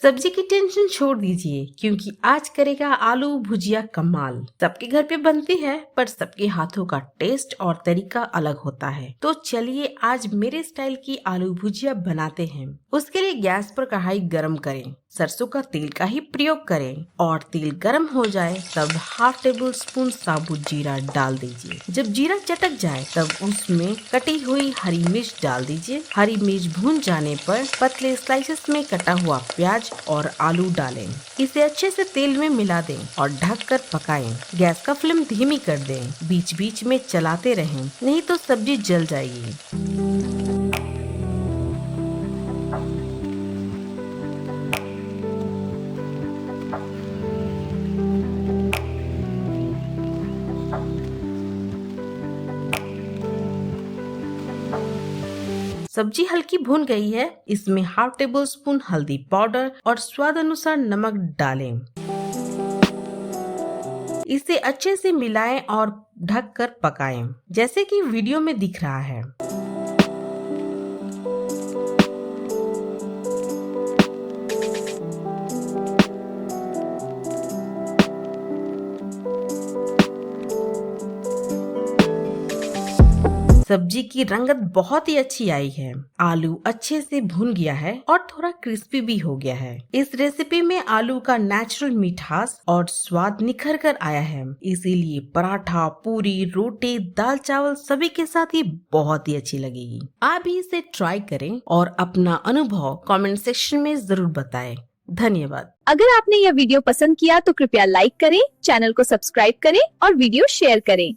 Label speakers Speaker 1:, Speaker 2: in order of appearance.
Speaker 1: सब्जी की टेंशन छोड़ दीजिए क्योंकि आज करेगा आलू भुजिया कमाल। सबके घर पे बनती है पर सबके हाथों का टेस्ट और तरीका अलग होता है। तो चलिए आज मेरे स्टाइल की आलू भुजिया बनाते हैं। उसके लिए गैस पर कढ़ाई गरम करें, सरसों का तेल का ही प्रयोग करें और तेल गरम हो जाए तब हाफ टेबल स्पून साबुत जीरा डाल दीजिए। जब जीरा चटक जाए तब उसमें कटी हुई हरी मिर्च डाल दीजिए। हरी मिर्च भून जाने पर पतले स्लाइसेस में कटा हुआ प्याज और आलू डालें। इसे अच्छे से तेल में मिला दें और ढककर पकाएं। गैस का फ्लेम धीमी कर दें, बीच बीच में चलाते रहें, नहीं तो सब्जी जल जाएगी। सब्जी हल्की भून गई है, इसमें हाफ टेबल स्पून हल्दी पाउडर और स्वाद अनुसार नमक डालें। इसे अच्छे से मिलाएं और ढककर पकाएं, जैसे कि वीडियो में दिख रहा है। सब्जी की रंगत बहुत ही अच्छी आई है। आलू अच्छे से भुन गया है और थोड़ा क्रिस्पी भी हो गया है। इस रेसिपी में आलू का नेचुरल मिठास और स्वाद निखर कर आया है, इसीलिए पराठा, पूरी, रोटी, दाल चावल सभी के साथ ये बहुत ही अच्छी लगेगी। आप भी इसे ट्राई करें और अपना अनुभव कमेंट सेक्शन में जरूर बताएं। धन्यवाद।
Speaker 2: अगर आपने यह वीडियो पसंद किया तो कृपया लाइक करें, चैनल को सब्सक्राइब करें और वीडियो शेयर करें।